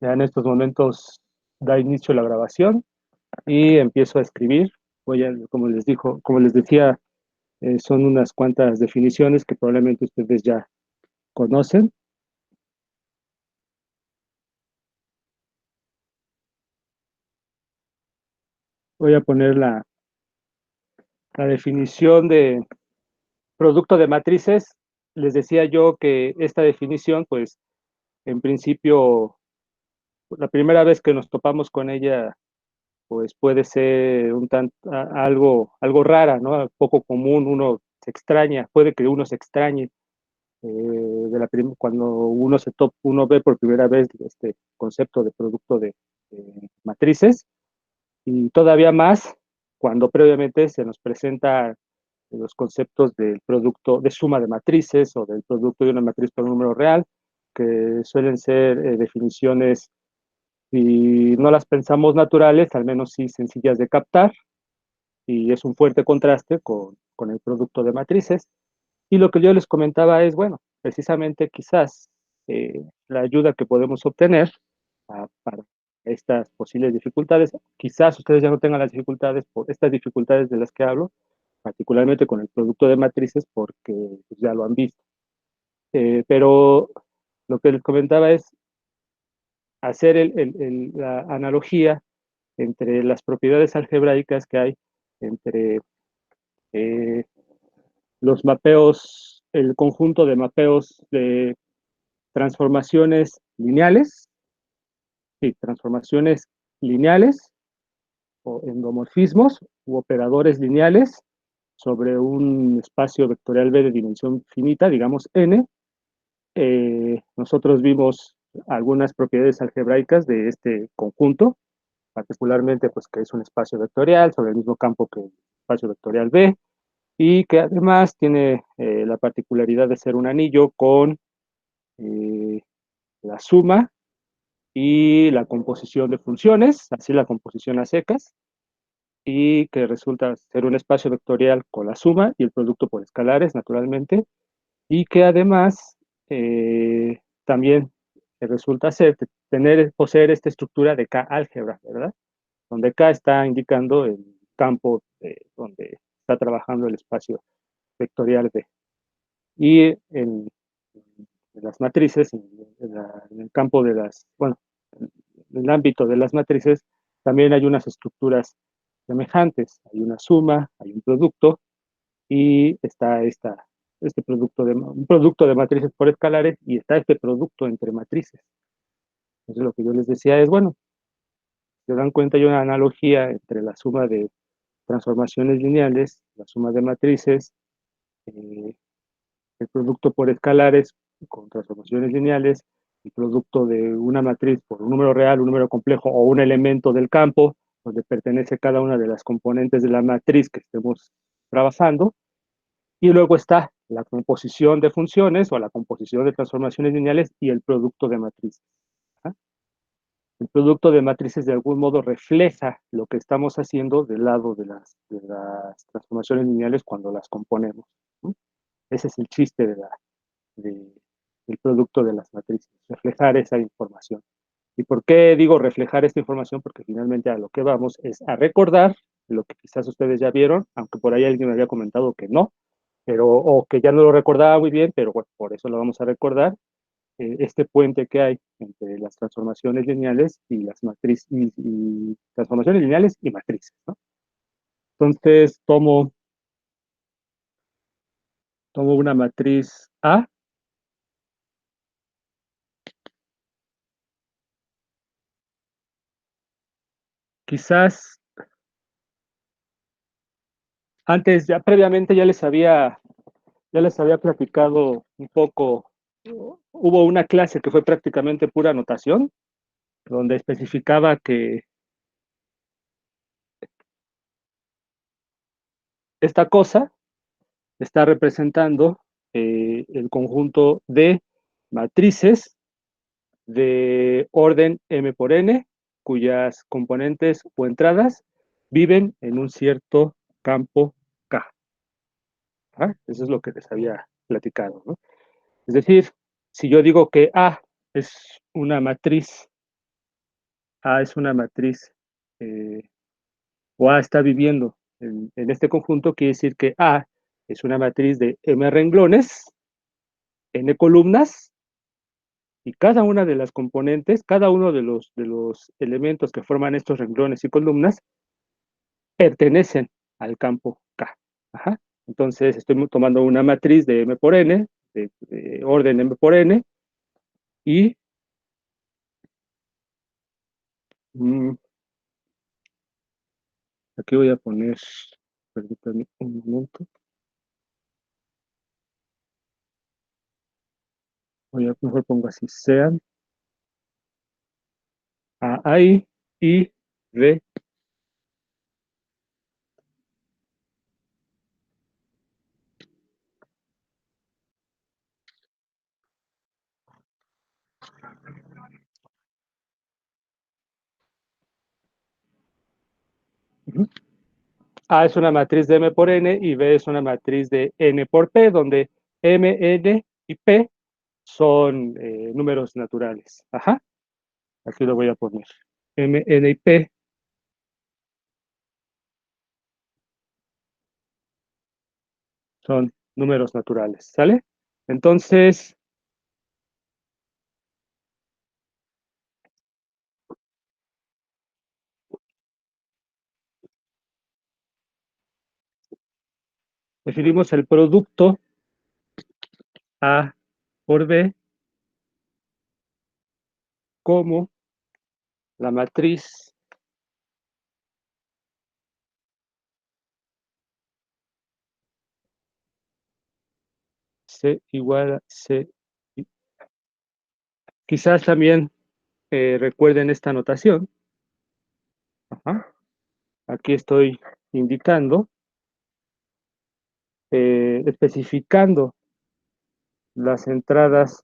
Ya en estos momentos da inicio la grabación y empiezo a escribir. Como les decía, son unas cuantas definiciones que probablemente ustedes ya conocen. Voy a poner la definición de producto de matrices. Les decía yo que esta definición, pues, en principio, la primera vez que nos topamos con ella, pues puede ser algo rara, ¿no? Poco común, uno se extraña, puede que uno se extrañe cuando uno ve por primera vez este concepto de producto de matrices, y todavía más cuando previamente se nos presenta los conceptos del producto de suma de matrices o del producto de una matriz por un número real, que suelen ser definiciones, si no las pensamos naturales, al menos sí sencillas de captar, y es un fuerte contraste con el producto de matrices. Y lo que yo les comentaba es, bueno, precisamente quizás la ayuda que podemos obtener para estas posibles dificultades, quizás ustedes ya no tengan las dificultades por estas dificultades de las que hablo, particularmente con el producto de matrices, porque pues, ya lo han visto. Pero lo que les comentaba es hacer la analogía entre las propiedades algebraicas que hay entre eh, los mapeos, el conjunto de mapeos de transformaciones lineales, sí, transformaciones lineales o endomorfismos u operadores lineales sobre un espacio vectorial B de dimensión finita, digamos n. Nosotros vimos algunas propiedades algebraicas de este conjunto, particularmente pues que es un espacio vectorial sobre el mismo campo que el espacio vectorial B, y que además tiene la particularidad de ser un anillo con eh, la suma y la composición de funciones, así la composición a secas, y que resulta ser un espacio vectorial con la suma y el producto por escalares, naturalmente, y que además también resulta poseer esta estructura de K-álgebra, ¿verdad? Donde K está indicando el campo donde está trabajando el espacio vectorial B. Y en las matrices, en el campo de bueno, en el ámbito de las matrices, también hay unas estructuras semejantes. Hay una suma, hay un producto, y está un producto de matrices por escalares, y está este producto entre matrices. Entonces lo que yo les decía es, bueno, se dan cuenta, hay una analogía entre la suma de transformaciones lineales, la suma de matrices, eh, el producto por escalares con transformaciones lineales, el producto de una matriz por un número real, un número complejo o un elemento del campo, donde pertenece cada una de las componentes de la matriz que estemos trabajando. Y luego está la composición de funciones o la composición de transformaciones lineales y el producto de matrices. ¿Ah? El producto de matrices de algún modo refleja lo que estamos haciendo del lado de las transformaciones lineales cuando las componemos, ¿no? Ese es el chiste de, del producto de las matrices, reflejar esa información. ¿Y por qué digo reflejar esta información? Porque finalmente a lo que vamos es a recordar lo que quizás ustedes ya vieron, aunque por ahí alguien me había comentado que no, o que ya no lo recordaba muy bien, pero bueno, por eso lo vamos a recordar, este puente que hay entre las transformaciones lineales y las matrices, y transformaciones lineales y matrices, ¿no? Entonces tomo una matriz A, quizás antes, ya previamente ya les había platicado un poco. Hubo una clase que fue prácticamente pura anotación, donde especificaba que esta cosa está representando el conjunto de matrices de orden m por n, cuyas componentes o entradas viven en un cierto campo K. ¿Ah? Eso es lo que les había platicado, ¿no? Es decir, si yo digo que A es una matriz A es una matriz, o A está viviendo en este conjunto, quiere decir que A es una matriz de M renglones, N columnas, y cada una de las componentes, cada uno de los elementos que forman estos renglones y columnas, pertenecen al campo K. Ajá. Entonces, estoy tomando una matriz de M por N, de orden M por N, y mm, aquí voy a poner, permítanme un momento, mejor pongo así, sean A, I, y B. A es una matriz de M por N y B es una matriz de N por P, donde M, N y P son números naturales. Ajá, aquí lo voy a poner. M, N y P son números naturales, ¿sale? Entonces, definimos el producto A por B como la matriz C igual a C. Quizás también recuerden esta notación. Ajá. Aquí estoy indicando, especificando las entradas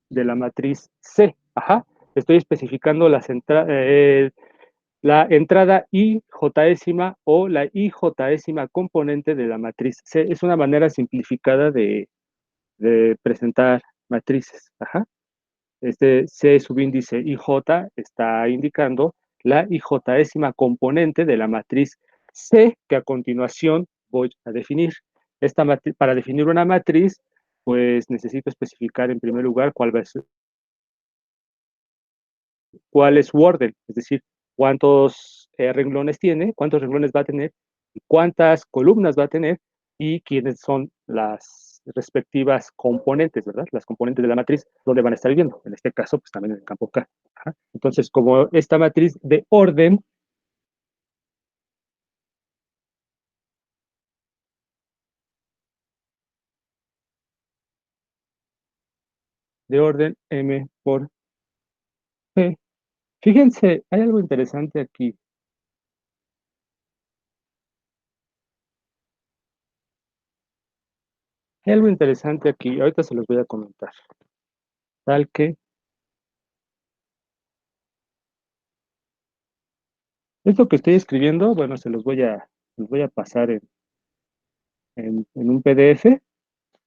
de la matriz C. Ajá. Estoy especificando la entrada ijésima o la ijésima componente de la matriz C. Es una manera simplificada de presentar matrices. Ajá. Este C subíndice IJ está indicando la ijésima componente de la matriz C, que a continuación voy a definir. Para definir una matriz, pues necesito especificar en primer lugar cuál es su orden, es decir, cuántos renglones tiene, cuántos renglones va a tener, cuántas columnas va a tener y quiénes son las respectivas componentes, ¿verdad? Las componentes de la matriz, donde van a estar viviendo. En este caso, pues también en el campo K. Ajá. Entonces, como esta matriz de orden M por P, fíjense, hay algo interesante aquí. Hay algo interesante aquí, ahorita se los voy a comentar. Tal que esto que estoy escribiendo, bueno, los voy a pasar en un PDF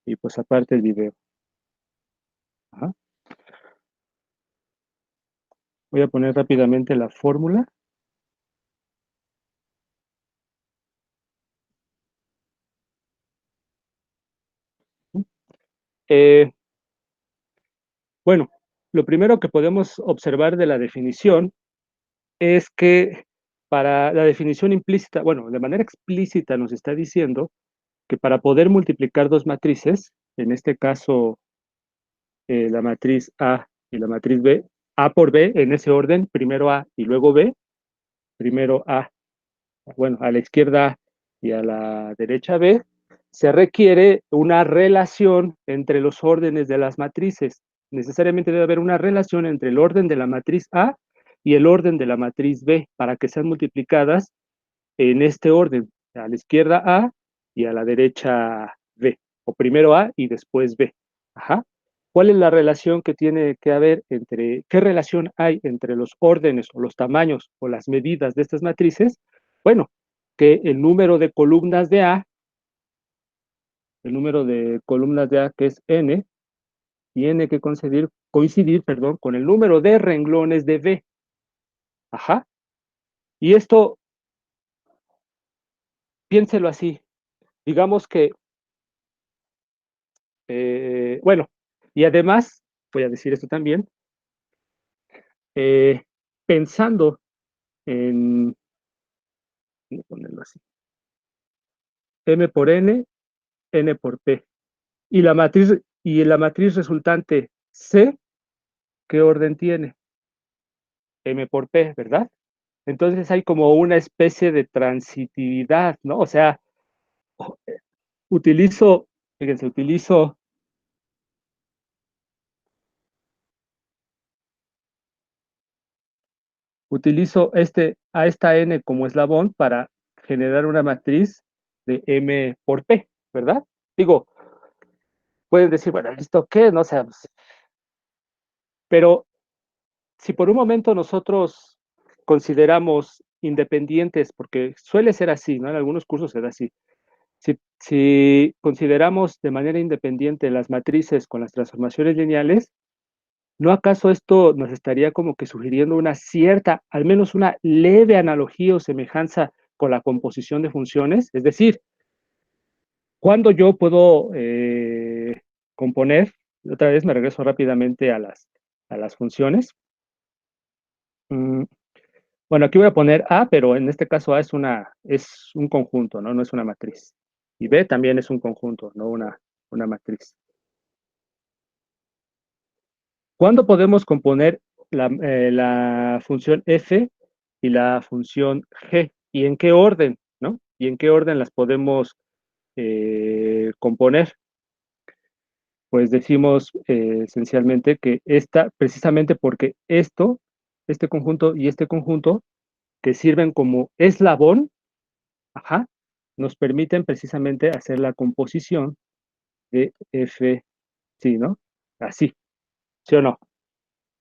y pues aparte el video. Ajá. Voy a poner rápidamente la fórmula. Eh, bueno, lo primero que podemos observar de la definición es que para la definición implícita, bueno, de manera explícita nos está diciendo que para poder multiplicar dos matrices, en este caso la matriz A y la matriz B, A por B en ese orden, primero A y luego B, primero A, bueno, a la izquierda A y a la derecha B, se requiere una relación entre los órdenes de las matrices. Necesariamente debe haber una relación entre el orden de la matriz A y el orden de la matriz B para que sean multiplicadas en este orden, a la izquierda A y a la derecha B, o primero A y después B. Ajá. ¿Cuál es la relación que tiene que haber qué relación hay entre los órdenes o los tamaños o las medidas de estas matrices? Bueno, que el número de columnas de A, que es N, tiene que coincidir, perdón, con el número de renglones de B. Ajá. Y esto, piénselo así. Digamos que, bueno, y además, voy a decir esto también, eh, pensando en, voy a ponerlo así, M por N, N por P. Y la matriz resultante C, ¿qué orden tiene? M por P, ¿verdad? Entonces hay como una especie de transitividad, ¿no? O sea, utilizo, fíjense, utilizo a esta N como eslabón para generar una matriz de M por P, ¿verdad? Digo, pueden decir, bueno, ¿esto qué? No sé, pues, pero si por un momento nosotros consideramos independientes, porque suele ser así, ¿no? En algunos cursos será así. Si consideramos de manera independiente las matrices con las transformaciones lineales, ¿no acaso esto nos estaría como que sugiriendo una cierta, al menos una leve analogía o semejanza con la composición de funciones? Es decir, cuando yo puedo componer, otra vez me regreso rápidamente a las funciones. Mm, bueno, aquí voy a poner A, pero en este caso A es un conjunto, ¿no? No es una matriz. Y B también es un conjunto, no una matriz. ¿Cuándo podemos componer la función f y la función g? ¿Y en qué orden, no? ¿Y en qué orden las podemos componer? Pues decimos esencialmente que precisamente porque este conjunto y este conjunto, que sirven como eslabón, ajá, nos permiten precisamente hacer la composición de f, sí, ¿no? Así, ¿sí o no?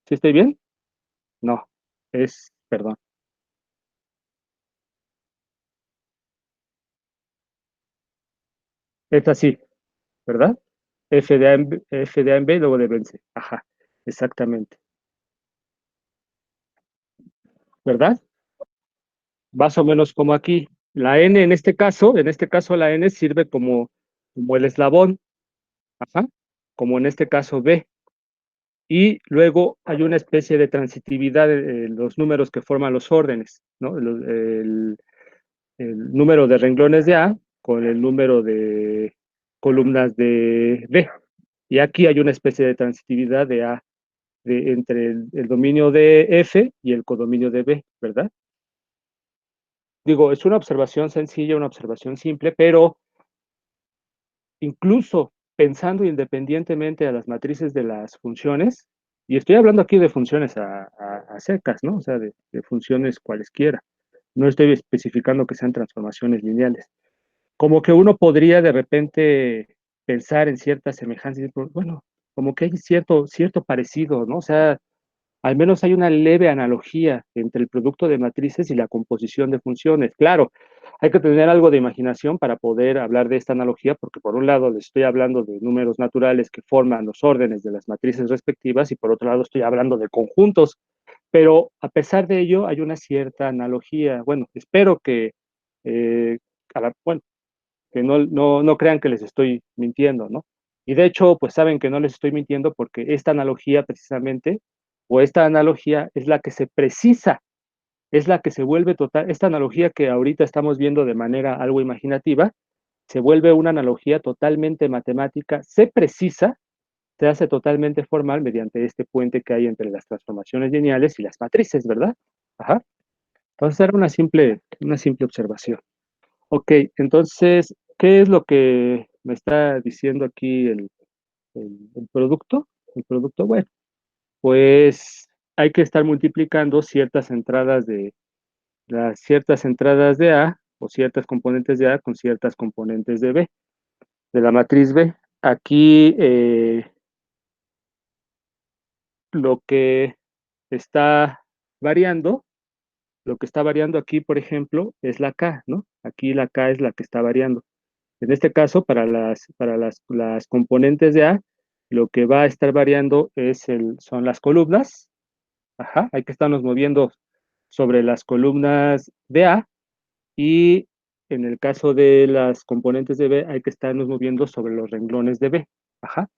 ¿Sí estoy bien? No, perdón. Es así, ¿verdad? F de A en B y luego de B en C. Ajá, exactamente. ¿Verdad? Más o menos como aquí. La N en este caso la N sirve como el eslabón, ajá, como en este caso B. Y luego hay una especie de transitividad en los números que forman los órdenes, ¿no? El número de renglones de A con el número de columnas de B. Y aquí hay una especie de transitividad de A entre el dominio de F y el codominio de B, ¿verdad? Digo, es una observación sencilla, una observación simple, pero incluso pensando independientemente a las matrices de las funciones, y estoy hablando aquí de funciones a secas, ¿no? O sea, de funciones cualesquiera. No estoy especificando que sean transformaciones lineales. Como que uno podría de repente pensar en ciertas semejanzas, bueno, como que hay cierto parecido, ¿no? O sea, al menos hay una leve analogía entre el producto de matrices y la composición de funciones. Claro, hay que tener algo de imaginación para poder hablar de esta analogía, porque por un lado les estoy hablando de números naturales que forman los órdenes de las matrices respectivas y por otro lado estoy hablando de conjuntos, pero a pesar de ello hay una cierta analogía. Bueno, espero eh, bueno, que no crean que les estoy mintiendo, ¿no? Y de hecho, pues saben que no les estoy mintiendo porque esta analogía precisamente, o esta analogía es la que se precisa, es la que se vuelve total, esta analogía que ahorita estamos viendo de manera algo imaginativa, se vuelve una analogía totalmente matemática, se precisa, se hace totalmente formal mediante este puente que hay entre las transformaciones lineales y las matrices, ¿verdad? Ajá. Entonces era una simple observación. Ok, entonces, ¿qué es lo que me está diciendo aquí el producto? El producto, bueno, pues hay que estar multiplicando ciertas entradas de A o ciertas componentes de A con ciertas componentes de B, de la matriz B. Aquí lo que está variando, lo que está variando aquí, por ejemplo, es la K, ¿no? Aquí la K es la que está variando. En este caso, para las componentes de A, lo que va a estar variando son las columnas. Ajá, hay que estarnos moviendo sobre las columnas de A y en el caso de las componentes de B hay que estarnos moviendo sobre los renglones de B. Ajá.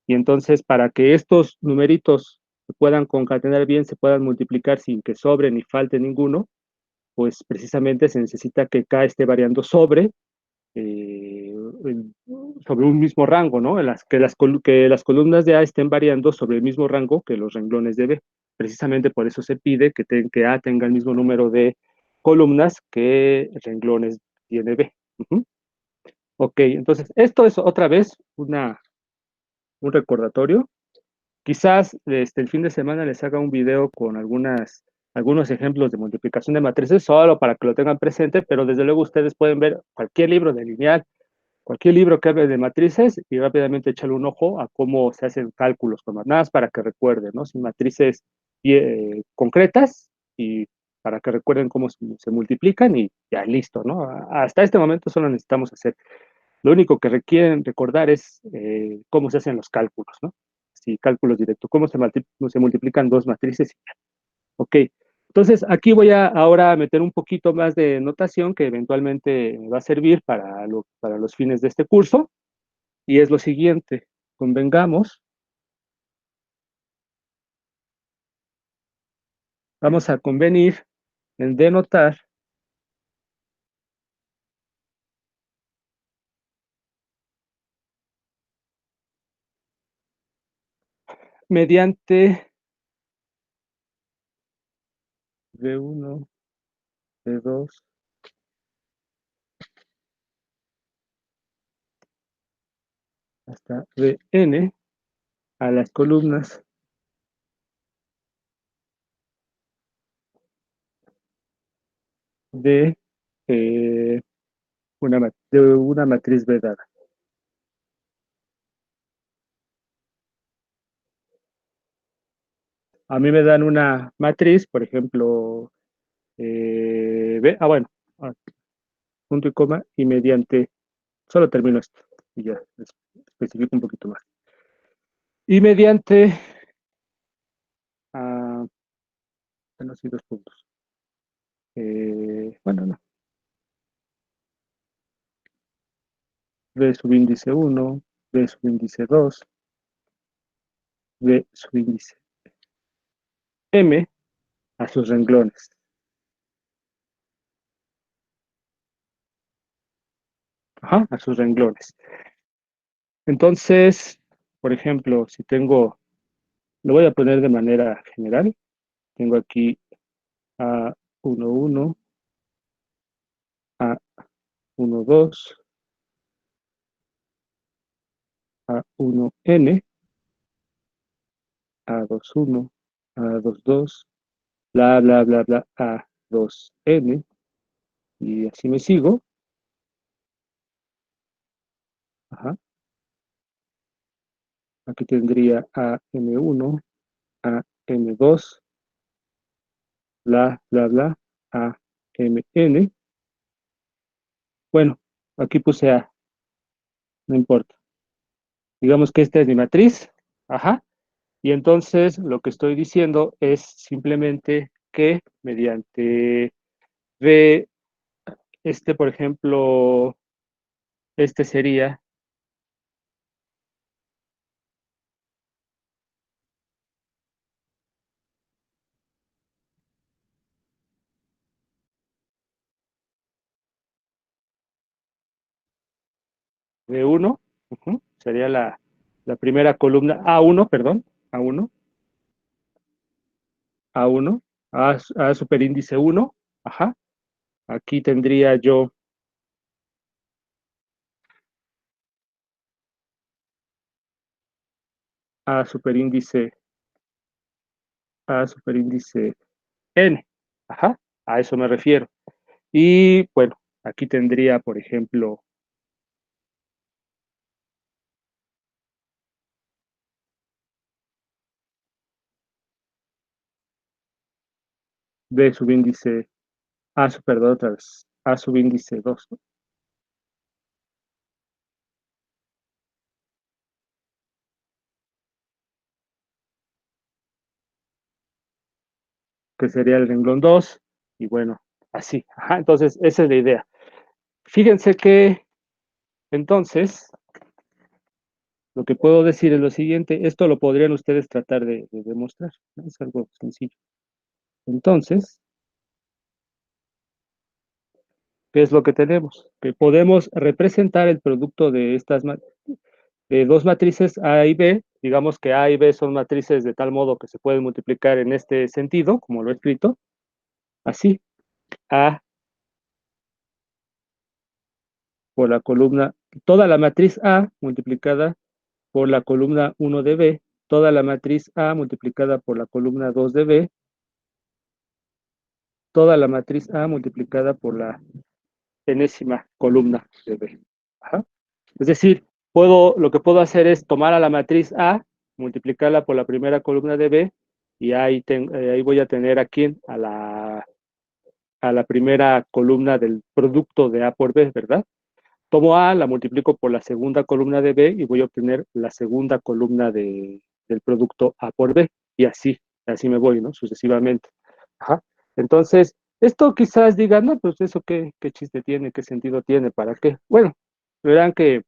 Y entonces, para que estos numeritos se puedan concatenar bien, se puedan multiplicar sin que sobre ni falte ninguno, pues precisamente se necesita que K esté variando eh, sobre un mismo rango, ¿no? Que las columnas de A estén variando sobre el mismo rango que los renglones de B. Precisamente por eso se pide que A tenga el mismo número de columnas que renglones tiene B. Uh-huh. Ok, entonces esto es otra vez un recordatorio. Quizás el fin de semana les haga un video con algunos ejemplos de multiplicación de matrices, solo para que lo tengan presente, pero desde luego ustedes pueden ver cualquier libro de lineal, cualquier libro que hable de matrices y rápidamente echarle un ojo a cómo se hacen cálculos con nada más para que recuerden, ¿no? Sin matrices concretas y para que recuerden cómo se multiplican y ya listo, ¿no? Hasta este momento solo necesitamos hacer. Lo único que requieren recordar es cómo se hacen los cálculos, ¿no? Sí, cálculos directos, se multiplican dos matrices. Ok, entonces aquí voy a ahora meter un poquito más de notación que eventualmente me va a servir para los fines de este curso, y es lo siguiente, convengamos, vamos a convenir en denotar mediante V1, V2, hasta Vn a las columnas de, eh, de una matriz B dada. A mí me dan una matriz, por ejemplo, B, bueno, ah, punto y coma, y mediante, solo termino esto, y ya especifico un poquito más. Y mediante, bueno, sí, dos puntos. Bueno, no, B subíndice 1, B subíndice 2, B subíndice M a sus renglones. Ajá, a sus renglones. Entonces, por ejemplo, si tengo, lo voy a poner de manera general, tengo aquí A11, A12, A1N, A21, A22, bla, bla, bla, bla, A2N, y así me sigo. Ajá. Aquí tendría AM1, AM2, bla, bla, bla, AMN. Bueno, aquí puse A, no importa. Digamos que esta es mi matriz. Ajá. Y entonces lo que estoy diciendo es simplemente que mediante V, por ejemplo, este sería V1, sería la primera columna, A1, perdón, A1, A1, A superíndice 1, ajá. Aquí tendría yo A superíndice, A superíndice N, ajá, a eso me refiero. Y bueno, aquí tendría, por ejemplo, B subíndice, perdón, otra vez, A subíndice 2, ¿no? Que sería el renglón 2, y bueno, así. Ajá, entonces, esa es la idea. Fíjense que entonces, lo que puedo decir es lo siguiente, esto lo podrían ustedes tratar de demostrar, ¿no? Es algo sencillo. Entonces, ¿qué es lo que tenemos? Que podemos representar el producto de estas de dos matrices A y B, digamos que A y B son matrices de tal modo que se pueden multiplicar en este sentido, como lo he escrito, así, A por la columna, toda la matriz A multiplicada por la columna 1 de B, toda la matriz A multiplicada por la columna 2 de B, toda la matriz A multiplicada por la enésima columna de B. Ajá. Es decir, lo que puedo hacer es tomar a la matriz A, multiplicarla por la primera columna de B, y ahí voy a tener aquí a la primera columna del producto de A por B, ¿verdad? Tomo A, la multiplico por la segunda columna de B y voy a obtener la segunda columna del producto A por B. Y así me voy, ¿no? Sucesivamente. Ajá. Entonces, esto quizás digan, no, pues eso qué chiste tiene, qué sentido tiene, ¿para qué? Bueno, verán que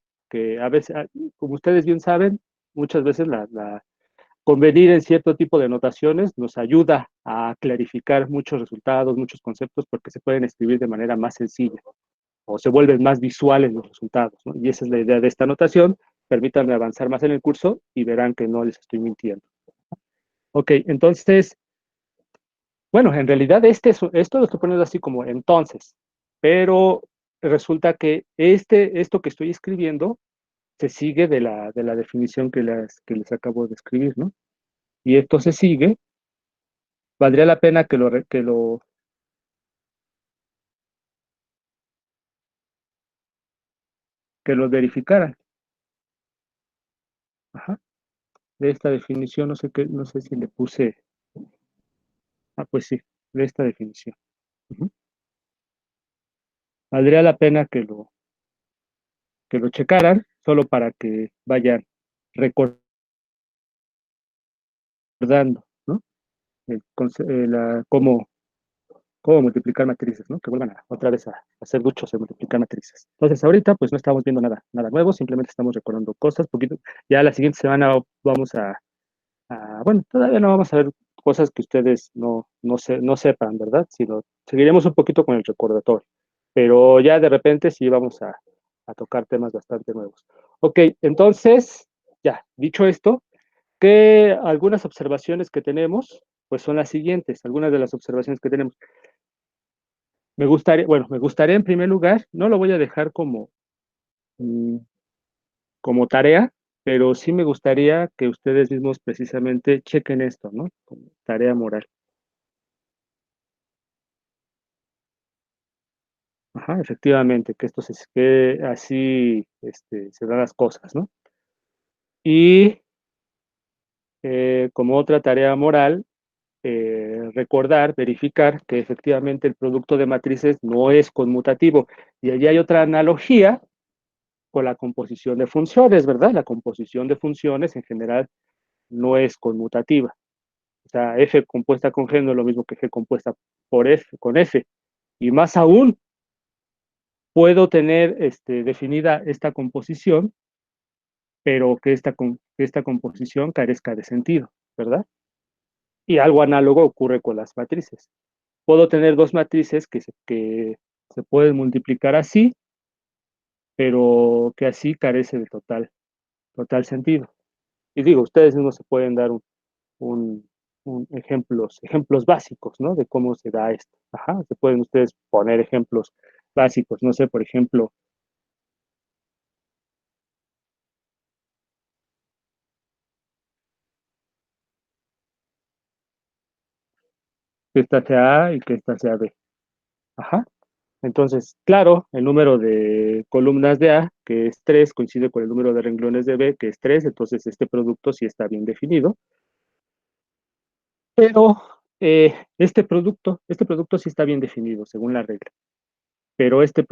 a veces, como ustedes bien saben, muchas veces convenir en cierto tipo de notaciones nos ayuda a clarificar muchos resultados, muchos conceptos, porque se pueden escribir de manera más sencilla o se vuelven más visuales los resultados, ¿no? Y esa es la idea de esta anotación. Permítanme avanzar más en el curso y verán que no les estoy mintiendo. Ok, entonces, bueno, en realidad esto lo estoy poniendo así como entonces, pero resulta que esto que estoy escribiendo se sigue de la definición que les acabo de escribir, ¿no? Y esto se sigue, valdría la pena que lo verificaran. Ajá. De esta definición, no sé si le puse, pues sí, de esta definición. Ujú. Valdría la pena que lo checaran, solo para que vayan recordando, ¿no? Cómo multiplicar matrices, ¿no? Que vuelvan otra vez a hacer duchos de multiplicar matrices. Entonces, ahorita, pues no estamos viendo nada nuevo, simplemente estamos recordando cosas, poquito. Ya la siguiente semana vamos bueno, todavía no vamos a ver cosas que ustedes no sepan, ¿verdad? Sino seguiremos un poquito con el recordatorio. Pero ya de repente sí vamos a tocar temas bastante nuevos. Ok, entonces, ya, dicho esto, que algunas observaciones que tenemos, pues son las siguientes, algunas de las observaciones que tenemos. Me gustaría en primer lugar, no lo voy a dejar mm, como tarea, pero sí me gustaría que ustedes mismos precisamente chequen esto, ¿no? Como tarea moral. Ajá, efectivamente, que así se dan las cosas, ¿no? Y como otra tarea moral, recordar, verificar que efectivamente el producto de matrices no es conmutativo. Y allí hay otra analogía con la composición de funciones, ¿verdad? La composición de funciones en general no es conmutativa. O sea, F compuesta con G no es lo mismo que G compuesta con F. Y más aún, puedo tener definida esta composición, pero que esta composición carezca de sentido, ¿verdad? Y algo análogo ocurre con las matrices. Puedo tener dos matrices que se pueden multiplicar así, pero que así carece de total sentido. Y digo, ustedes mismos se pueden dar un, ejemplos básicos, ¿no? De cómo se da esto. Ajá, se pueden ustedes poner ejemplos básicos, no sé, por ejemplo, que esta sea A y que esta sea B. Ajá. Entonces, claro, el número de columnas de A, que es 3, coincide con el número de renglones de B, que es 3. Entonces este producto sí está bien definido, pero este producto sí está bien definido según la regla, pero este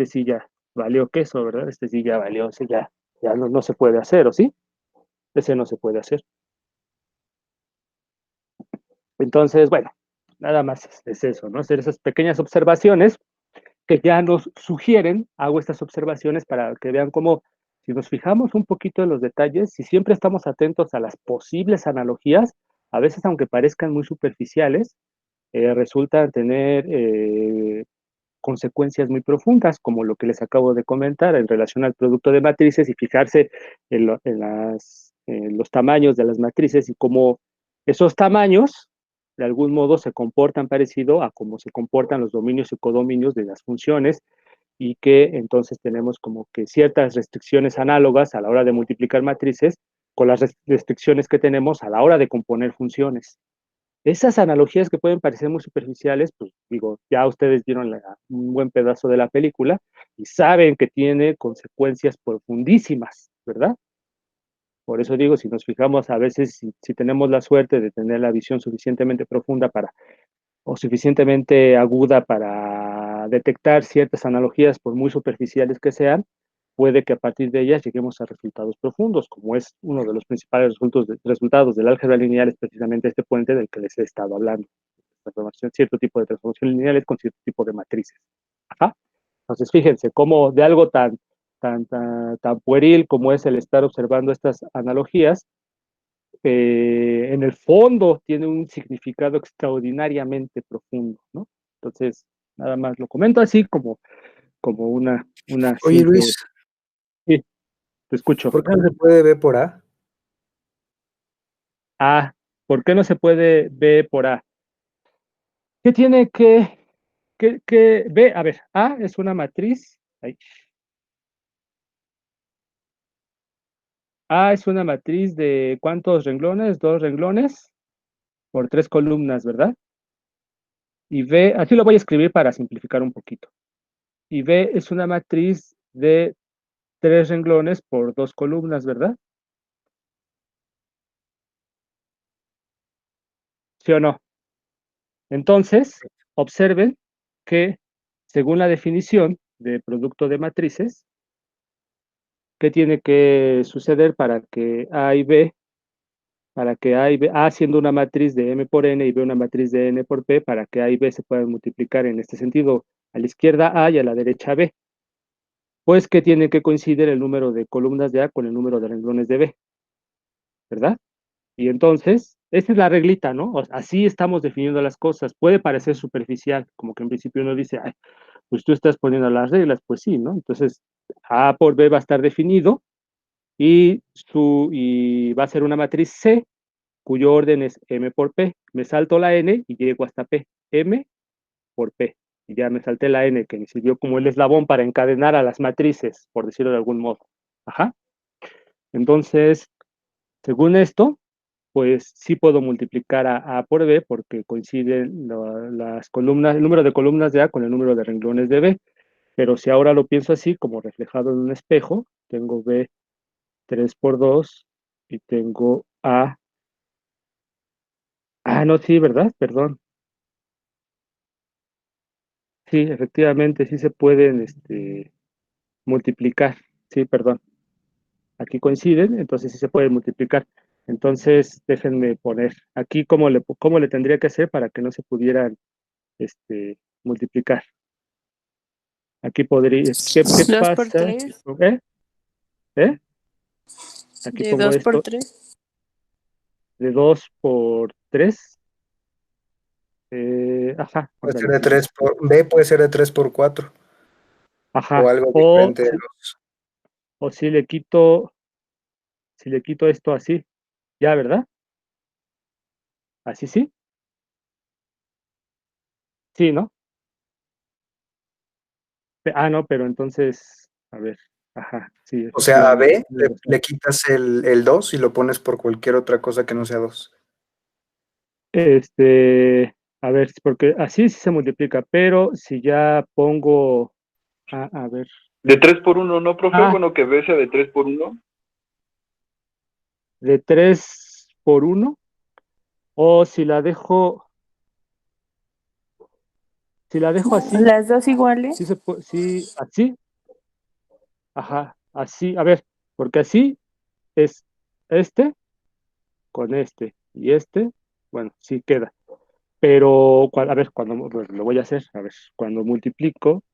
sí ya valió queso, ¿verdad? Este sí ya valió, ese ya no se puede hacer, ¿o sí? Ese no se puede hacer. Entonces, bueno, Nada más es eso, ¿no? Hacer esas pequeñas observaciones que ya nos sugieren, hago estas observaciones para que vean cómo, si nos fijamos un poquito en los detalles, si siempre estamos atentos a las posibles analogías, a veces aunque parezcan muy superficiales, resultan tener consecuencias muy profundas, como lo que les acabo de comentar en relación al producto de matrices y fijarse en los tamaños de las matrices y cómo esos tamaños de algún modo se comportan parecido a cómo se comportan los dominios y codominios de las funciones y que entonces tenemos como que ciertas restricciones análogas a la hora de multiplicar matrices con las restricciones que tenemos a la hora de componer funciones. Esas analogías que pueden parecer muy superficiales, pues digo, ya ustedes vieron un buen pedazo de la película y saben que tiene consecuencias profundísimas, ¿verdad? Por eso digo, si nos fijamos a veces, si tenemos la suerte de tener la visión suficientemente profunda o suficientemente aguda para detectar ciertas analogías, por muy superficiales que sean, puede que a partir de ellas lleguemos a resultados profundos, como es uno de los principales resultados del álgebra lineal, es precisamente este puente del que les he estado hablando. Transformación, cierto tipo de transformación lineales con cierto tipo de matrices. Ajá. Entonces, fíjense cómo de algo tan pueril como es el estar observando estas analogías, en el fondo tiene un significado extraordinariamente profundo, ¿no? Entonces, nada más lo comento así como una Oye, simple... Luis, Sí, te escucho. ¿por qué no se puede B por A? A, ¿por qué no se puede B por A? ¿Qué tiene que B? A ver, A es una matriz. Ay, A es una matriz de ¿cuántos renglones? Dos renglones por tres columnas, ¿verdad? Y B, así lo voy a escribir para simplificar un poquito. Y B es una matriz de tres renglones por dos columnas, ¿verdad? ¿Sí o no? Entonces, observen que según la definición de producto de matrices, ¿qué tiene que suceder para que A y B, A siendo una matriz de M por N y B una matriz de N por P, para que A y B se puedan multiplicar en este sentido, a la izquierda A y a la derecha B? Pues que tiene que coincidir el número de columnas de A con el número de renglones de B, ¿verdad? Y entonces, esta es la reglita, ¿no? O sea, así estamos definiendo las cosas. Puede parecer superficial, como que en principio uno dice, ay, pues tú estás poniendo las reglas, pues sí, ¿no? Entonces, A por B va a estar definido y va a ser una matriz C cuyo orden es M por P. Me salto la N y llego hasta P. M por P. Y ya me salté la N, que me sirvió como el eslabón para encadenar a las matrices, por decirlo de algún modo. Ajá. Entonces, según esto, pues sí puedo multiplicar a por B porque coinciden las columnas, el número de columnas de A con el número de renglones de B. Pero si ahora lo pienso así, como reflejado en un espejo, tengo B 3 por 2 y tengo A. Ah, no, sí, ¿verdad? Perdón. Sí, efectivamente, sí se pueden multiplicar. Sí, perdón. Aquí coinciden, entonces sí se pueden multiplicar. Entonces, déjenme poner aquí cómo le tendría que hacer para que no se pudieran multiplicar. Aquí podría, ¿qué Dos por pasa? tres. ¿Eh? ¿Eh? Aquí De pongo dos por esto tres. de 2 por 3. Ajá, Puede ser ándale, de sí, sí. 3 por B, puede ser de 3 por 4 o Ajá. algo diferente de los. O si le quito esto así, ya, ¿verdad? Así sí. Sí, ¿no? No, pero entonces, a ver, ajá, sí, O sea, a efectivamente, B tienes razón. le quitas el 2 y lo pones por cualquier otra cosa que no sea 2. A ver, porque así sí se multiplica, pero si ya pongo, a ver, De 3 por uno, ¿no, profe? ah, Bueno, que B sea de 3 por uno. de 3 por uno o si la dejo así, Las dos iguales. sí, así, ajá, así, a ver, porque así es este con este y bueno, sí queda. pero, a ver, cuando pues, lo voy a hacer, a ver, cuando multiplico,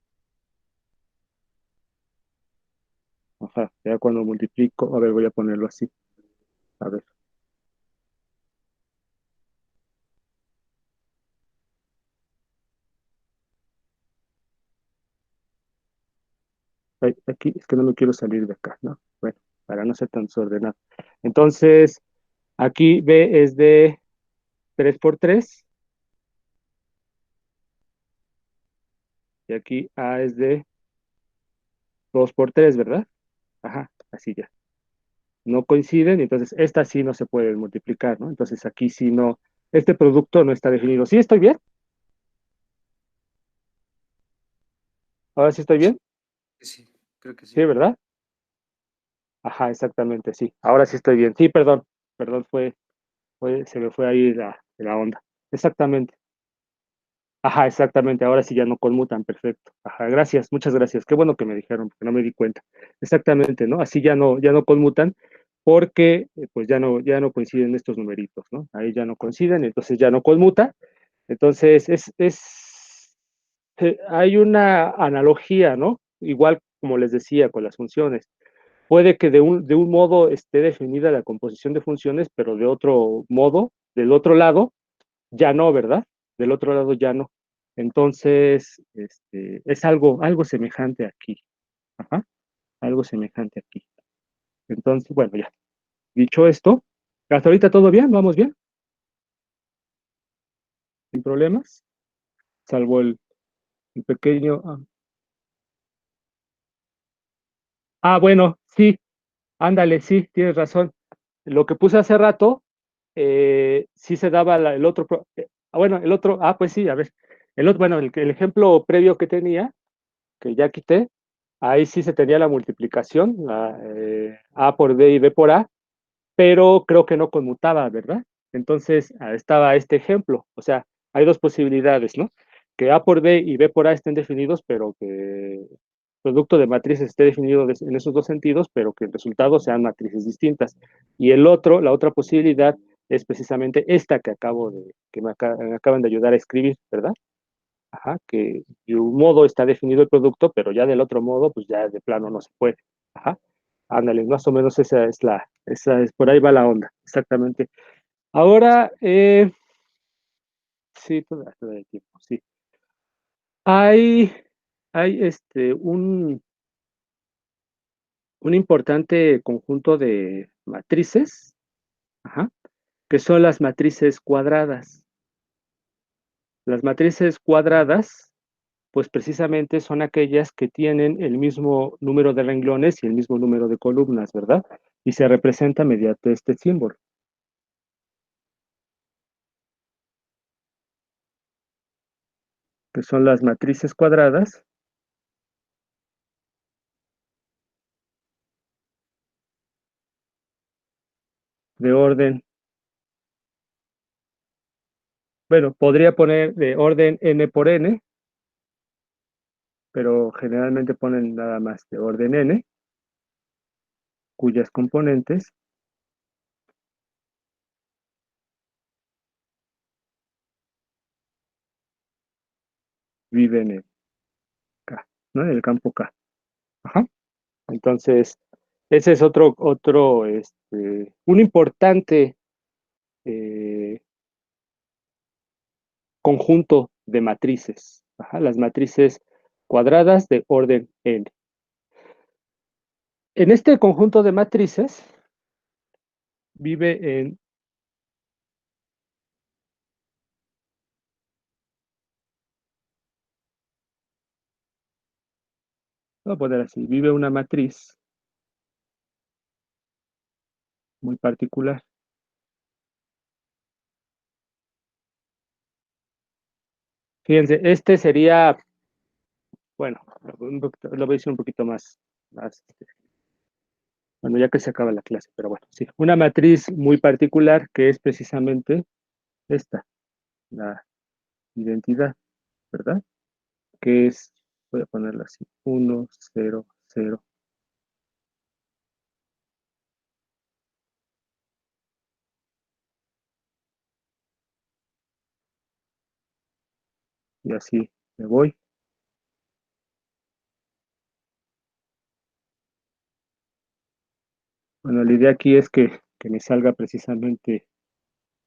ajá, ya cuando multiplico, a ver, voy a ponerlo así, a ver, aquí es que no me quiero salir de acá, ¿no? Bueno, para no ser tan desordenado. Entonces, aquí B es de 3 por 3 y aquí A es de 2 por 3, ¿verdad? Ajá, así ya. No coinciden, y entonces estas sí no se pueden multiplicar, ¿no? Entonces aquí sí no, este producto no está definido. ¿Sí estoy bien? ¿Ahora sí estoy Sí, bien? sí, creo que Sí, sí. ¿verdad? Ajá, exactamente, sí. Ahora sí estoy bien. Sí, perdón, perdón, se me fue ahí la onda. Exactamente. Ajá, exactamente. Ahora sí ya no conmutan, perfecto. Ajá, gracias, muchas gracias. Qué bueno que me dijeron, porque no me di cuenta. Exactamente, ¿no? Así ya no conmutan, porque pues ya no coinciden estos numeritos, ¿no? Ahí ya no coinciden, entonces ya no conmuta. Entonces, hay una analogía, ¿no? Igual como les decía con las funciones. Puede que de un modo esté definida la composición de funciones, pero de otro modo, del otro lado, ya no, ¿verdad? Del otro lado ya no. Entonces, es algo semejante aquí. Ajá, algo semejante aquí. Entonces, bueno, ya. Dicho esto, hasta ahorita todo bien, vamos bien, sin problemas, salvo el pequeño. Bueno, sí, ándale, sí, tienes razón. Lo que puse hace rato, sí se daba el otro, bueno, el otro, pues sí, a ver, el otro, bueno, el ejemplo previo que tenía, que ya quité, ahí sí se tenía la multiplicación, A por B y B por A, pero creo que no conmutaba, ¿verdad? Entonces, estaba este ejemplo, o sea, hay dos posibilidades, ¿no? Que A por B y B por A estén definidos, pero que el producto de matrices esté definido en esos dos sentidos, pero que el resultado sean matrices distintas. Y la otra posibilidad es precisamente esta que me acaban de ayudar a escribir, ¿verdad? Ajá, que de un modo está definido el producto, pero ya del otro modo, pues ya de plano no se puede. Ajá. Ándale, más o menos por ahí va la onda, exactamente. Ahora, sí, todavía hay tiempo, sí. Hay, hay un importante conjunto de matrices, ajá, que son las matrices cuadradas. Las matrices cuadradas, pues precisamente son aquellas que tienen el mismo número de renglones y el mismo número de columnas, ¿verdad? Y se representa mediante este símbolo, que son las matrices cuadradas de orden, bueno, podría poner de orden n por n, pero generalmente ponen nada más de orden n, cuyas componentes viven en K, ¿no? En el campo K. Ajá. Entonces, ese es un importante eh, conjunto de matrices. Ajá, las matrices cuadradas de orden n. En este conjunto de matrices vive en, voy a poner así, vive una matriz muy particular. Fíjense, este sería, bueno, lo voy a decir un poquito más, bueno, ya que se acaba la clase, pero bueno, sí, una matriz muy particular que es precisamente esta, la identidad, ¿verdad? Que es, voy a ponerla así, 1, 0, 0. Y así me voy. Bueno, la idea aquí es que me salga precisamente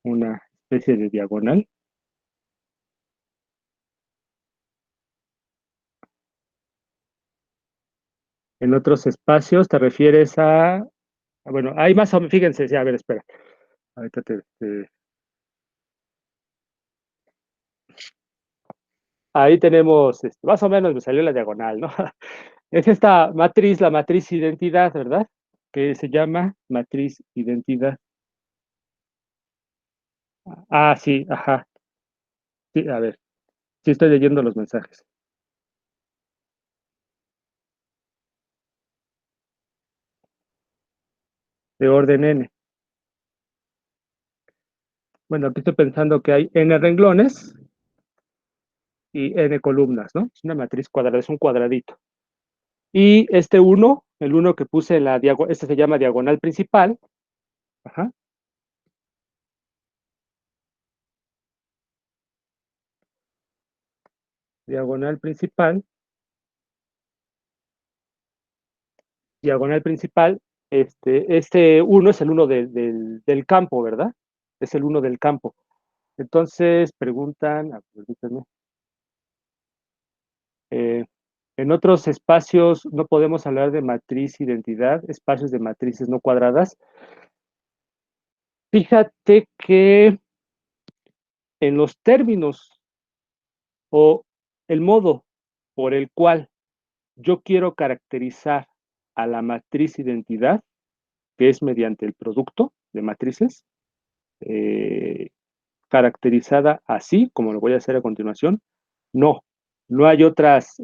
una especie de diagonal. En otros espacios te refieres bueno, hay más o menos, fíjense, sí, a ver, espera. Ahorita ahí tenemos, más o menos me salió la diagonal, ¿no? Es esta matriz, la matriz identidad, ¿verdad? Que se llama matriz identidad. Ah, sí, ajá. Sí, a ver, sí estoy leyendo los mensajes. De orden n. Bueno, aquí estoy pensando que hay n renglones y n columnas, ¿no? Es una matriz cuadrada, es un cuadradito. Y este 1, el 1 que puse en la diagonal, este se llama diagonal principal. Ajá. Diagonal principal. Diagonal principal. Este 1 es el 1 del campo, ¿verdad? Es el 1 del campo. Entonces preguntan, permítanme, eh, en otros espacios no podemos hablar de matriz identidad, espacios de matrices no cuadradas. Fíjate que en los términos o el modo por el cual yo quiero caracterizar a la matriz identidad, que es mediante el producto de matrices, eh, caracterizada así, como lo voy a hacer a continuación, no. No hay otros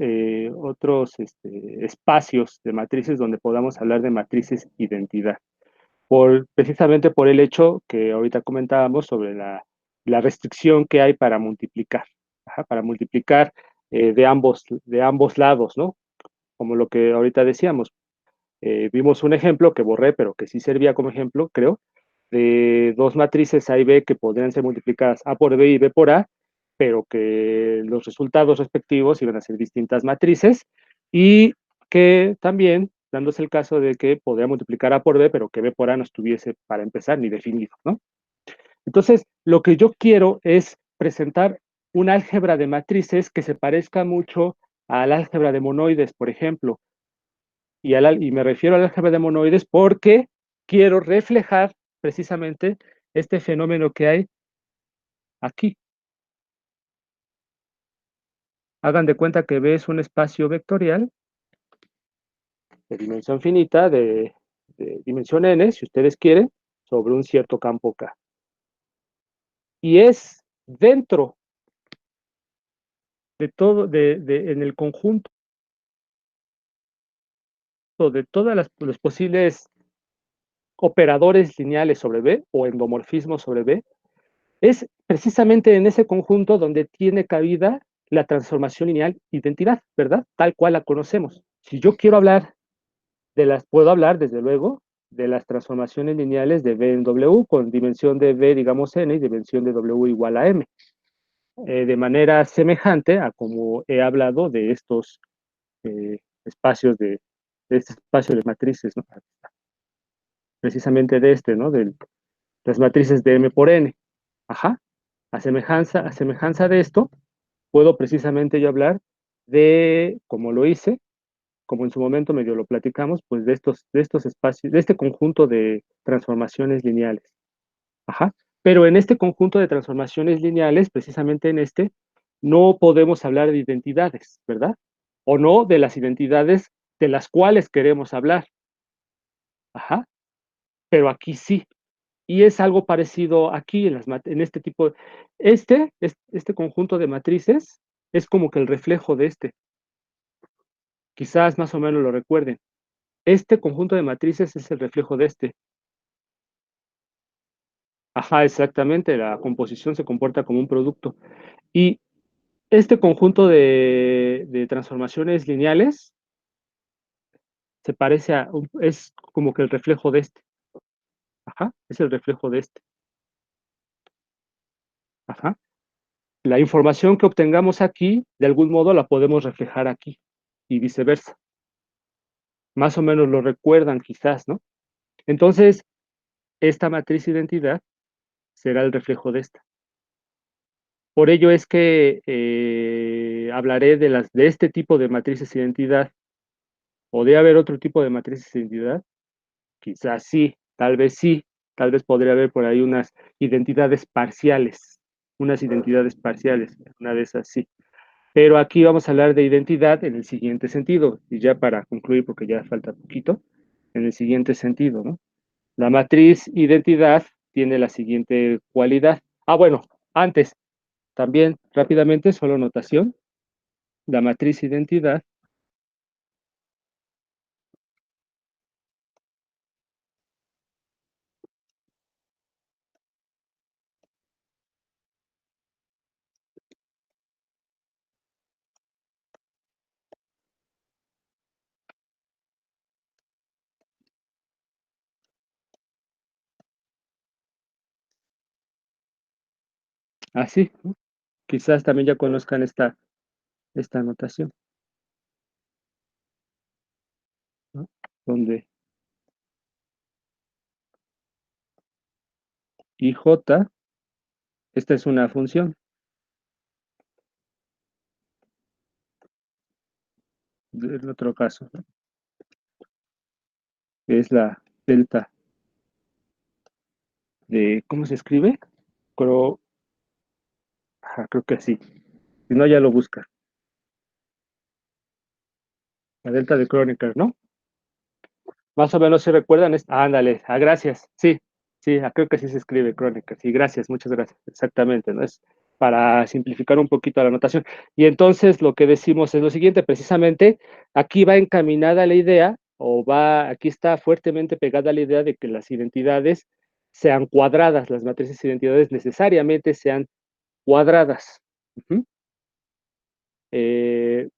espacios de matrices donde podamos hablar de matrices identidad. Precisamente por el hecho que ahorita comentábamos sobre la restricción que hay para multiplicar. Ajá, para multiplicar de ambos lados, ¿no? Como lo que ahorita decíamos. Vimos un ejemplo que borré, pero que sí servía como ejemplo, creo, de dos matrices A y B que podrían ser multiplicadas A por B y B por A, pero que los resultados respectivos iban a ser distintas matrices y que también, dándose el caso de que podría multiplicar A por B, pero que B por A no estuviese para empezar ni definido, ¿no? Entonces, lo que yo quiero es presentar un álgebra de matrices que se parezca mucho al álgebra de monoides, por ejemplo, y me refiero al álgebra de monoides porque quiero reflejar precisamente este fenómeno que hay aquí. Hagan de cuenta que B es un espacio vectorial de dimensión finita, de dimensión n, si ustedes quieren, sobre un cierto campo K. Y es dentro de todo, en el conjunto de todos los posibles operadores lineales sobre B o endomorfismos sobre B, es precisamente en ese conjunto donde tiene cabida la transformación lineal identidad, ¿verdad? Tal cual la conocemos. Si yo quiero hablar puedo hablar desde luego de las transformaciones lineales de B en W con dimensión de B, digamos, n y dimensión de W igual a m. De manera semejante a como he hablado de estos espacios de este espacio de matrices, ¿no? Precisamente ¿no? De las matrices de m por n. Ajá. A semejanza de esto, puedo precisamente yo hablar de, como lo hice, como en su momento medio lo platicamos, pues de estos espacios, de este conjunto de transformaciones lineales. Ajá. Pero en este conjunto de transformaciones lineales, precisamente en no podemos hablar de identidades, ¿verdad? O no de las identidades de las cuales queremos hablar. Ajá. Pero aquí sí. Y es algo parecido aquí en este tipo. Este conjunto de matrices es como que el reflejo de este. Quizás más o menos lo recuerden. Este conjunto de matrices es el reflejo de este. Ajá, exactamente. La composición se comporta como un producto. Y este conjunto de transformaciones lineales se parece es como que el reflejo de este. Ajá, es el reflejo de este. Ajá. la información que obtengamos aquí, de algún modo la podemos reflejar aquí y viceversa. Más o menos lo recuerdan quizás, ¿no? Entonces, esta matriz identidad será el reflejo de esta. Por ello es que hablaré de este tipo de matrices identidad. ¿Podría haber otro tipo de matrices identidad? Quizás sí, tal vez podría haber por ahí unas identidades parciales, una de esas sí. Pero aquí vamos a hablar de identidad en el siguiente sentido, y ya para concluir, porque ya falta poquito, en el siguiente sentido, ¿no? La matriz identidad tiene la siguiente cualidad. Bueno, antes, también rápidamente, solo notación, la matriz identidad así, ¿no? Quizás también ya conozcan esta notación, ¿no? Donde IJ, esta es una función, en otro caso, ¿no? Es la delta de, ¿cómo se escribe? Creo, creo que sí. Si no, ya lo busca. La delta de Kronecker, ¿no? Más o menos se recuerdan. Ándale, gracias. Sí, sí, creo que sí se escribe Kronecker. Sí, gracias, muchas gracias. Exactamente, ¿no? Es para simplificar un poquito la notación. Y entonces lo que decimos es lo siguiente, precisamente, aquí va encaminada la idea, aquí está fuertemente pegada la idea de que las identidades sean cuadradas, las matrices de identidades necesariamente sean cuadradas. Uh-huh. eh,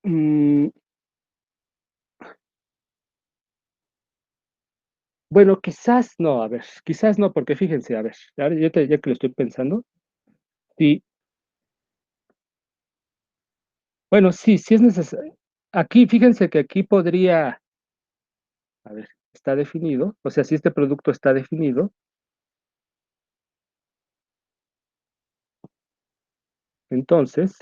mm, bueno, quizás no, a ver, quizás no, porque fíjense, a ver, ahora ya que lo estoy pensando, sí, bueno, sí, sí es necesario. Aquí, fíjense que aquí podría, a ver, está definido, o sea, si este producto está definido, entonces,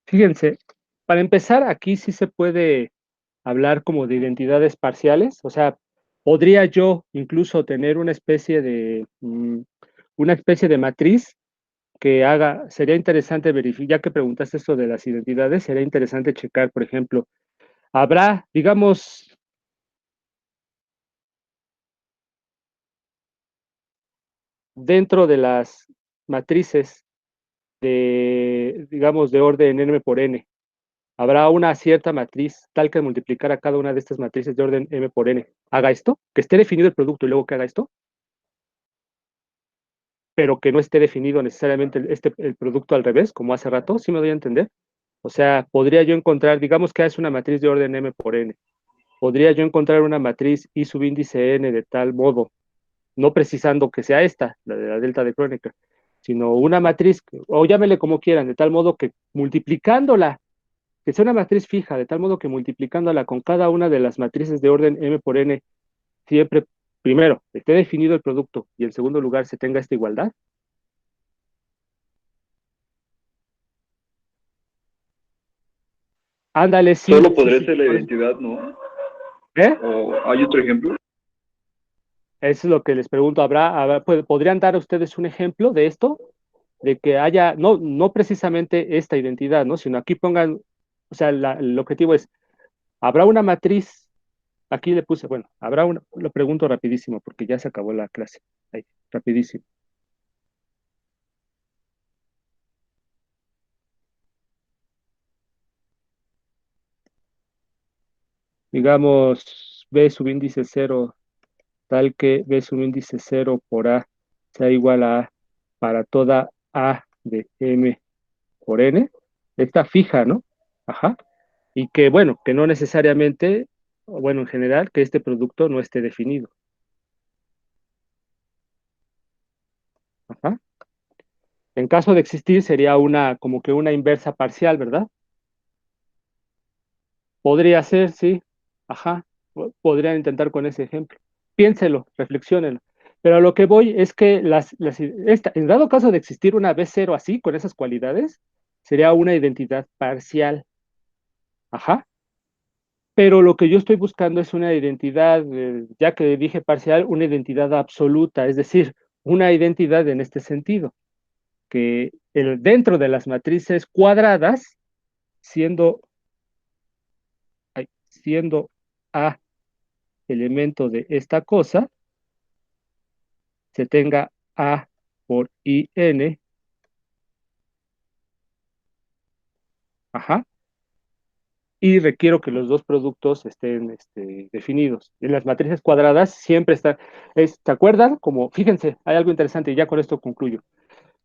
fíjense, para empezar, aquí sí se puede hablar como de identidades parciales, o sea, podría yo incluso tener una especie de matriz sería interesante verificar, ya que preguntaste esto de las identidades, sería interesante checar, por ejemplo, habrá, digamos, dentro de las matrices digamos, de orden n por n, habrá una cierta matriz tal que multiplicar a cada una de estas matrices de orden m por n haga esto, que esté definido el producto y luego que haga esto, pero que no esté definido necesariamente el producto al revés, como hace rato, ¿sí me doy a entender? O sea, podría yo encontrar, digamos que es una matriz de orden m por n, podría yo encontrar una matriz I subíndice n de tal modo, no precisando que sea esta, la de la delta de Kronecker, sino una matriz, o llámele como quieran, de tal modo que multiplicándola, que sea una matriz fija, de tal modo que multiplicándola con cada una de las matrices de orden m por n, siempre, primero, esté definido el producto y en segundo lugar se tenga esta igualdad. Ándale, sí, Solo sí, podría sí. ser la identidad, ¿no? ¿Eh? ¿O hay otro ejemplo? Eso es lo que les pregunto. ¿Podrían dar ustedes un ejemplo de esto? De que haya, no precisamente esta identidad, ¿no? Sino aquí pongan, o sea, el objetivo es, habrá una matriz, aquí le puse, bueno, lo pregunto rapidísimo porque ya se acabó la clase. Ahí, rapidísimo. digamos, B subíndice 0, tal que B subíndice 0 por A sea igual a A para toda A de M por N, está fija, ¿no? Ajá. Y que, bueno, que no necesariamente, o bueno, en general, que este producto no esté definido. Ajá. En caso de existir, sería una, como que una inversa parcial, ¿verdad? Podría ser, sí. Ajá. Podrían intentar con ese ejemplo. Piénselo, reflexiónenlo. Pero a lo que voy es que en dado caso de existir una B0 así, con esas cualidades, sería una identidad parcial. Ajá. Pero lo que yo estoy buscando es una identidad, ya que dije parcial, una identidad absoluta, es decir, una identidad en este sentido, que dentro de las matrices cuadradas, siendo, siendo A elemento de esta cosa, se tenga A por IN, ajá, y requiero que los dos productos estén definidos. En las matrices cuadradas siempre está, ¿te acuerdan? Como, fíjense, hay algo interesante y ya con esto concluyo.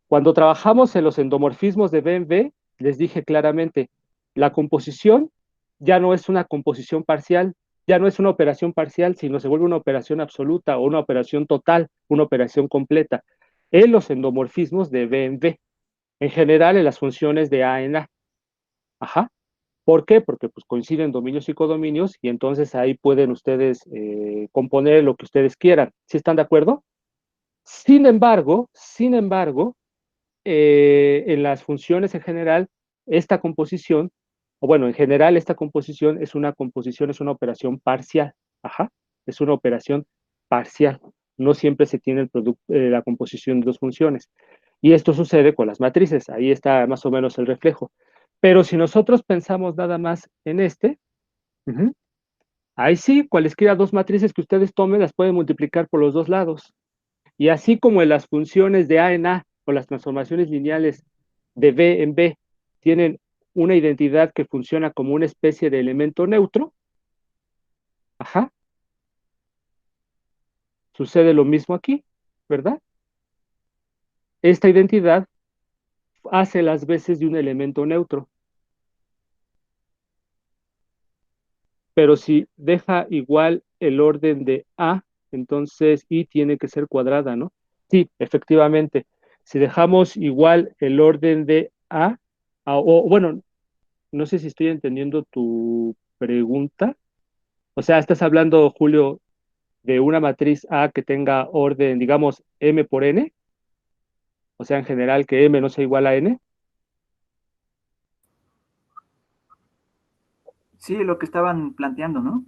Cuando trabajamos en los endomorfismos de B en B, les dije claramente, la composición ya no es una composición parcial, ya no es una operación parcial, sino se vuelve una operación absoluta o una operación total, una operación completa. En los endomorfismos de B en B, en general en las funciones de A en A. Ajá. ¿Por qué? Porque pues coinciden dominios y codominios y entonces ahí pueden ustedes componer lo que ustedes quieran. ¿Sí están de acuerdo? Sin embargo, en las funciones en general, esta composición, o bueno, en general esta composición es una operación parcial. Ajá, es una operación parcial. No siempre se tiene la composición de dos funciones. Y esto sucede con las matrices, ahí está más o menos el reflejo. Pero si nosotros pensamos nada más en uh-huh, ahí sí, cualesquiera dos matrices que ustedes tomen las pueden multiplicar por los dos lados. Y así como en las funciones de A en A o las transformaciones lineales de B en B tienen una identidad que funciona como una especie de elemento neutro, ajá, sucede lo mismo aquí, ¿verdad? Esta identidad hace las veces de un elemento neutro, pero si deja igual el orden de A, entonces I tiene que ser cuadrada, ¿no? Sí, efectivamente. Si dejamos igual el orden de o bueno, no sé si estoy entendiendo tu pregunta. O sea, estás hablando, Julio, de una matriz A que tenga orden, digamos, M por N. O sea, en general, que M no sea igual a N. Sí, lo que estaban planteando, ¿no?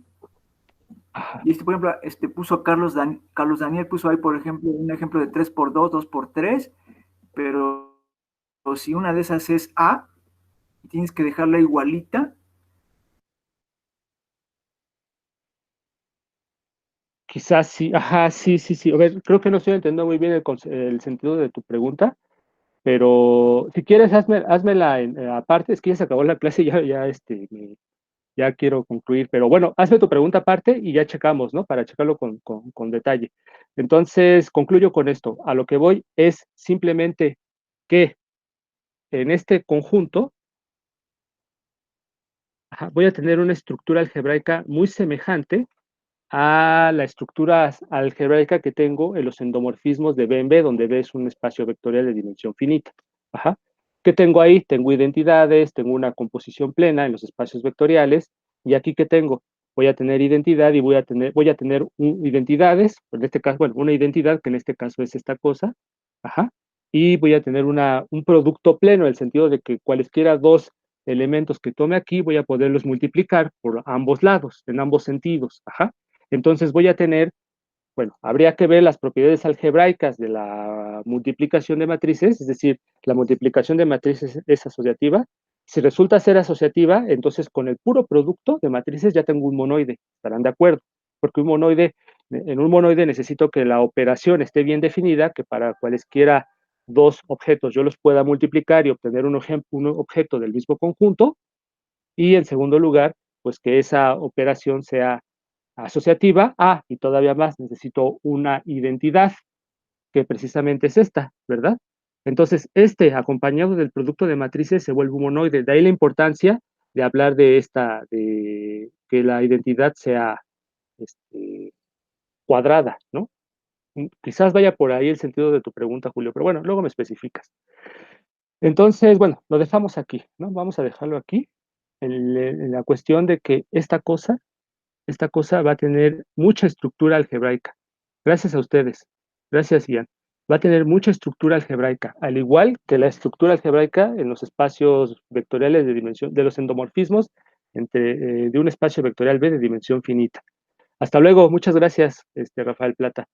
Ajá. Y por ejemplo, puso Carlos Daniel, puso ahí, por ejemplo, un ejemplo de 3 por 2, 2 por 3, pero si una de esas es A, tienes que dejarla igualita. Quizás sí, ajá, sí, sí, sí. A ver, creo que no estoy entendiendo muy bien el sentido de tu pregunta, pero si quieres, házmela aparte. Es que ya se acabó la clase y ya quiero concluir, pero bueno, hazme tu pregunta aparte y ya checamos, ¿no? Para checarlo con detalle. Entonces, concluyo con esto. A lo que voy es simplemente que en este conjunto voy a tener una estructura algebraica muy semejante a la estructura algebraica que tengo en los endomorfismos de B en B, donde B es un espacio vectorial de dimensión finita. Ajá. ¿Qué tengo ahí? Tengo identidades, tengo una composición plena en los espacios vectoriales, y aquí ¿qué tengo? Voy a tener identidad y voy a tener identidades, en este caso, bueno, una identidad que en este caso es esta cosa, ajá, y voy a tener un producto pleno, en el sentido de que cualesquiera dos elementos que tome aquí, voy a poderlos multiplicar por ambos lados, en ambos sentidos, ajá. Entonces voy a tener, bueno, habría que ver las propiedades algebraicas de la multiplicación de matrices, es decir, la multiplicación de matrices es asociativa. Si resulta ser asociativa, entonces con el puro producto de matrices ya tengo un monoide, estarán de acuerdo, porque en un monoide necesito que la operación esté bien definida, que para cualesquiera dos objetos yo los pueda multiplicar y obtener un objeto del mismo conjunto, y en segundo lugar, pues que esa operación sea asociativa. Y todavía más, necesito una identidad, que precisamente es esta, ¿verdad? Entonces, acompañado del producto de matrices se vuelve un monoide. De ahí la importancia de hablar de que la identidad sea cuadrada, ¿no? Quizás vaya por ahí el sentido de tu pregunta, Julio, pero bueno, luego me especificas. Entonces, bueno, lo dejamos aquí, ¿no? Vamos a dejarlo aquí, en la cuestión de que esta cosa va a tener mucha estructura algebraica. Gracias a ustedes. Gracias, Ian. Va a tener mucha estructura algebraica, al igual que la estructura algebraica en los espacios vectoriales de dimensión, de los endomorfismos de un espacio vectorial B de dimensión finita. Hasta luego, muchas gracias, Rafael Plata.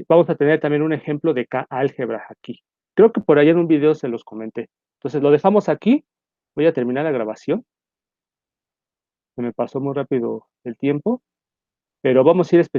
Vamos a tener también un ejemplo de K-álgebra aquí. Creo que por ahí en un video se los comenté. Entonces lo dejamos aquí. Voy a terminar la grabación. Se me pasó muy rápido el tiempo, pero vamos a ir